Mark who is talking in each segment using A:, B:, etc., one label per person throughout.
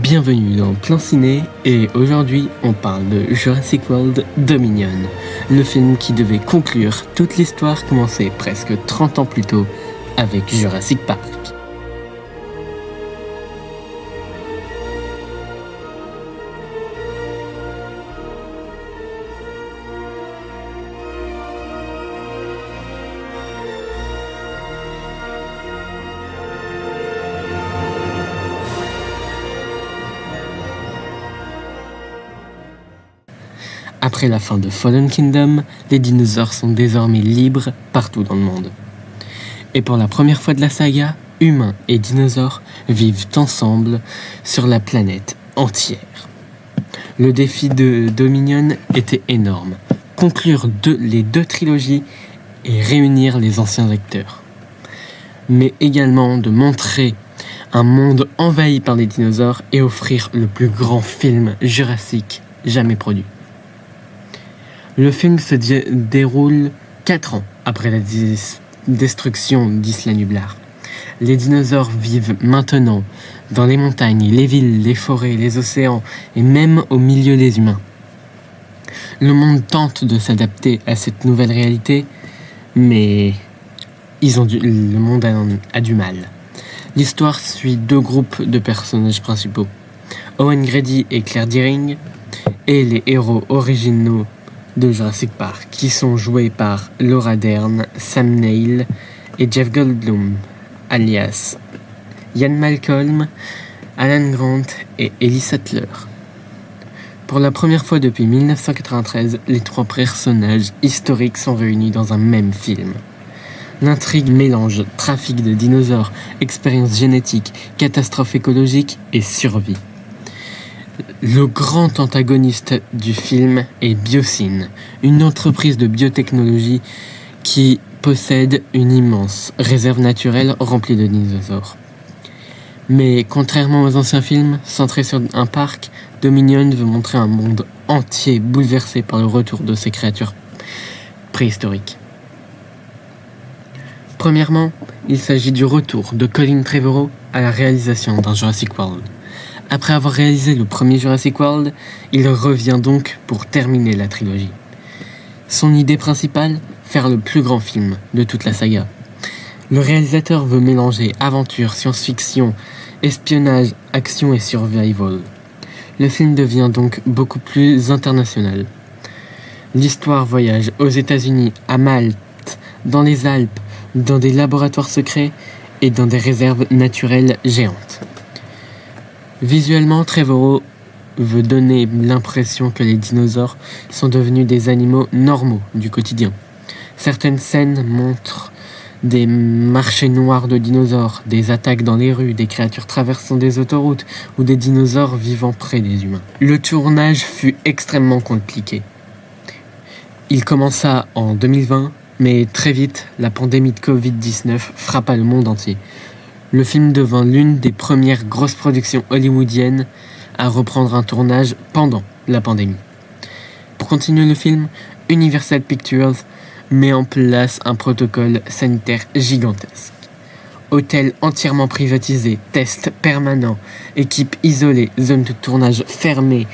A: Bienvenue dans Plein Ciné et aujourd'hui on parle de Jurassic World Dominion, le film qui devait conclure toute l'histoire commencée presque 30 ans plus tôt avec Jurassic Park. Après la fin de Fallen Kingdom, les dinosaures sont désormais libres partout dans le monde. Et pour la première fois de la saga, humains et dinosaures vivent ensemble sur la planète entière. Le défi de Dominion était énorme, conclure les deux trilogies et réunir les anciens acteurs. Mais également de montrer un monde envahi par les dinosaures et offrir le plus grand film jurassique jamais produit. Le film se déroule 4 ans après la destruction d'Isla Nublar. Les dinosaures vivent maintenant dans les montagnes, les villes, les forêts, les océans et même au milieu des humains. Le monde tente de s'adapter à cette nouvelle réalité, mais le monde a du mal. L'histoire suit deux groupes de personnages principaux, Owen Grady et Claire Dearing, et les héros originaux de Jurassic Park, qui sont joués par Laura Dern, Sam Neill et Jeff Goldblum, alias Ian Malcolm, Alan Grant et Ellie Sattler. Pour la première fois depuis 1993, les trois personnages historiques sont réunis dans un même film. L'intrigue mélange trafic de dinosaures, expériences génétiques, catastrophes écologiques et survie. Le grand antagoniste du film est Biosyn, une entreprise de biotechnologie qui possède une immense réserve naturelle remplie de dinosaures. Mais contrairement aux anciens films, centrés sur un parc, Dominion veut montrer un monde entier bouleversé par le retour de ces créatures préhistoriques. Premièrement, il s'agit du retour de Colin Trevorrow à la réalisation d'un Jurassic World. Après avoir réalisé le premier Jurassic World, il revient donc pour terminer la trilogie. Son idée principale, faire le plus grand film de toute la saga. Le réalisateur veut mélanger aventure, science-fiction, espionnage, action et survival. Le film devient donc beaucoup plus international. L'histoire voyage aux États-Unis, à Malte, dans les Alpes, dans des laboratoires secrets et dans des réserves naturelles géantes. Visuellement, Trevorrow veut donner l'impression que les dinosaures sont devenus des animaux normaux du quotidien. Certaines scènes montrent des marchés noirs de dinosaures, des attaques dans les rues, des créatures traversant des autoroutes ou des dinosaures vivant près des humains. Le tournage fut extrêmement compliqué. Il commença en 2020, mais très vite, la pandémie de Covid-19 frappa le monde entier. Le film devint l'une des premières grosses productions hollywoodiennes à reprendre un tournage pendant la pandémie. Pour continuer le film, Universal Pictures met en place un protocole sanitaire gigantesque. Hôtel entièrement privatisé, tests permanents, équipe isolée, zone de tournage fermée,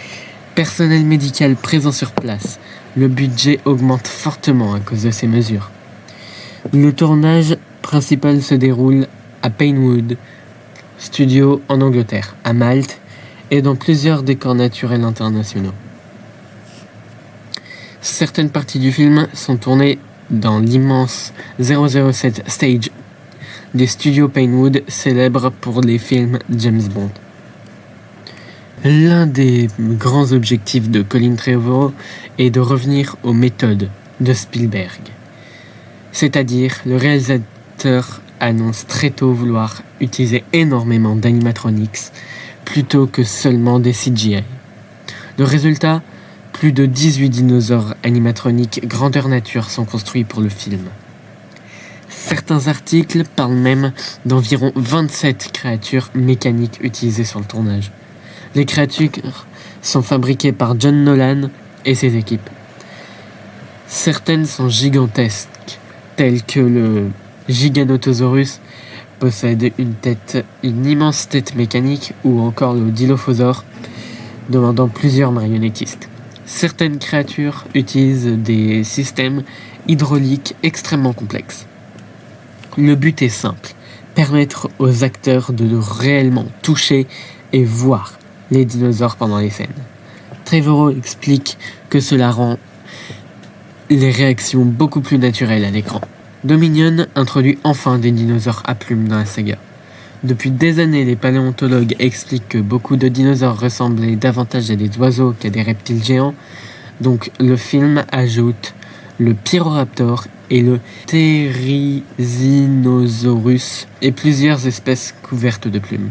A: personnel médical présent sur place. Le budget augmente fortement à cause de ces mesures. Le tournage principal se déroule à Pinewood Studio en Angleterre, à Malte et dans plusieurs décors naturels internationaux. Certaines parties du film sont tournées dans l'immense 007 Stage des studios Pinewood, célèbres pour les films James Bond. L'un des grands objectifs de Colin Trevorrow est de revenir aux méthodes de Spielberg. C'est-à-dire, le réalisateur annonce très tôt vouloir utiliser énormément d'animatronics plutôt que seulement des CGI. Le résultat, plus de 18 dinosaures animatroniques grandeur nature sont construits pour le film. Certains articles parlent même d'environ 27 créatures mécaniques utilisées sur le tournage. Les créatures sont fabriquées par John Nolan et ses équipes. Certaines sont gigantesques, telles que le Giganotosaurus, possède une immense tête mécanique, ou encore le Dilophosaure, demandant plusieurs marionnettistes. Certaines créatures utilisent des systèmes hydrauliques extrêmement complexes. Le but est simple, permettre aux acteurs de réellement toucher et voir les dinosaures pendant les scènes. Trevorrow explique que cela rend les réactions beaucoup plus naturelles à l'écran. Dominion introduit enfin des dinosaures à plumes dans la saga. Depuis des années, les paléontologues expliquent que beaucoup de dinosaures ressemblaient davantage à des oiseaux qu'à des reptiles géants. Donc le film ajoute le Pyroraptor et le Therizinosaurus et plusieurs espèces couvertes de plumes.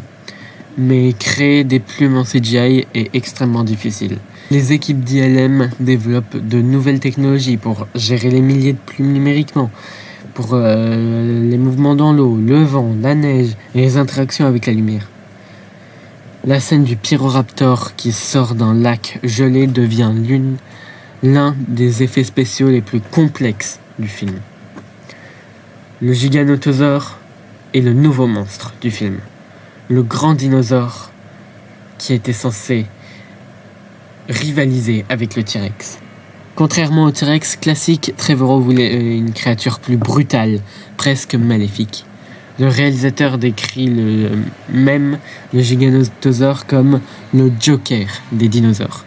A: Mais créer des plumes en CGI est extrêmement difficile. Les équipes d'ILM développent de nouvelles technologies pour gérer les milliers de plumes numériquement, pour les mouvements dans l'eau, le vent, la neige et les interactions avec la lumière. La scène du Pyroraptor qui sort d'un lac gelé devient l'un des effets spéciaux les plus complexes du film. Le Giganotosaure est le nouveau monstre du film. Le grand dinosaure qui était censé rivaliser avec le T-Rex. Contrairement au T-Rex classique, Trevorrow voulait une créature plus brutale, presque maléfique. Le réalisateur décrit le Giganotosaure comme le Joker des dinosaures.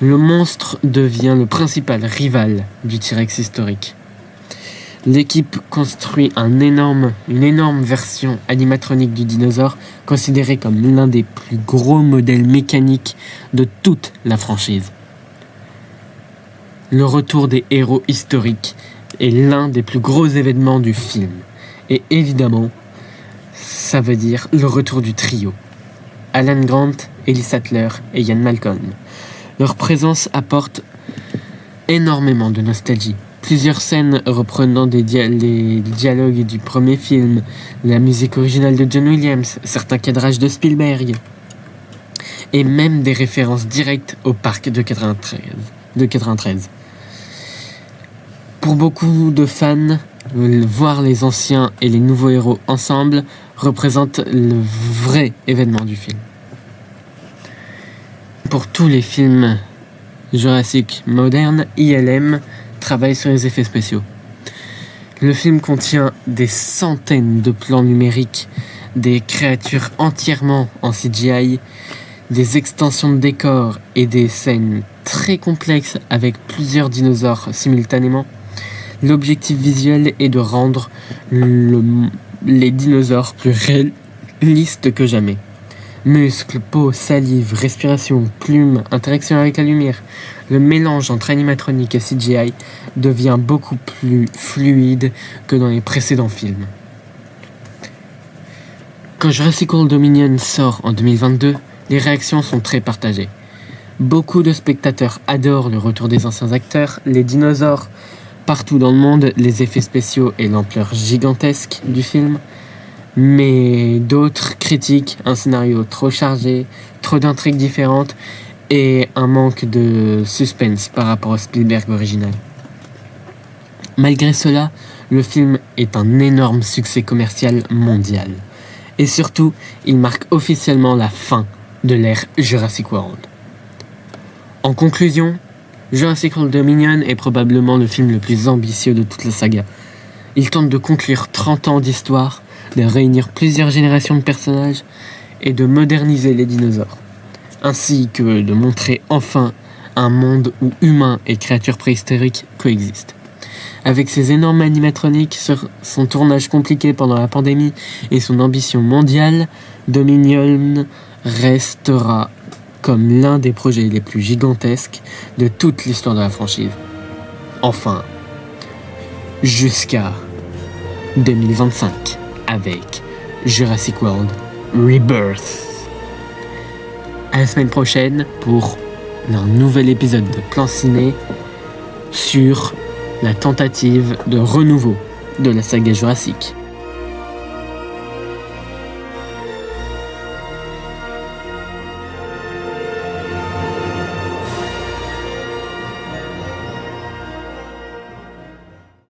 A: Le monstre devient le principal rival du T-Rex historique. L'équipe construit une énorme version animatronique du dinosaure, considéré comme l'un des plus gros modèles mécaniques de toute la franchise. Le retour des héros historiques est l'un des plus gros événements du film. Et évidemment, ça veut dire le retour du trio. Alan Grant, Ellie Sattler et Ian Malcolm. Leur présence apporte énormément de nostalgie. Plusieurs scènes reprenant les dialogues du premier film, la musique originale de John Williams, certains cadrages de Spielberg, et même des références directes au parc de 93. Pour beaucoup de fans, voir les anciens et les nouveaux héros ensemble représente le vrai événement du film. Pour tous les films Jurassic modernes, ILM travaille sur les effets spéciaux. Le film contient des centaines de plans numériques, des créatures entièrement en CGI, des extensions de décors et des scènes très complexes avec plusieurs dinosaures simultanément. L'objectif visuel est de rendre les dinosaures plus réalistes que jamais. Muscles, peau, salive, respiration, plumes, interaction avec la lumière. Le mélange entre animatronique et CGI devient beaucoup plus fluide que dans les précédents films. Quand Jurassic World Dominion sort en 2022, les réactions sont très partagées. Beaucoup de spectateurs adorent le retour des anciens acteurs, les dinosaures partout dans le monde, les effets spéciaux et l'ampleur gigantesque du film. Mais d'autres critiquent un scénario trop chargé, trop d'intrigues différentes et un manque de suspense par rapport au Spielberg original. Malgré cela, le film est un énorme succès commercial mondial. Et surtout, il marque officiellement la fin de l'ère Jurassic World. En conclusion, Jurassic World Dominion est probablement le film le plus ambitieux de toute la saga. Il tente de conclure 30 ans d'histoire, de réunir plusieurs générations de personnages et de moderniser les dinosaures, ainsi que de montrer enfin un monde où humains et créatures préhistoriques coexistent. Avec ses énormes animatroniques, son tournage compliqué pendant la pandémie et son ambition mondiale, Dominion restera comme l'un des projets les plus gigantesques de toute l'histoire de la franchise. Enfin, jusqu'à 2025 avec Jurassic World Rebirth. À la semaine prochaine pour un nouvel épisode de Plan Ciné sur la tentative de renouveau de la saga Jurassic.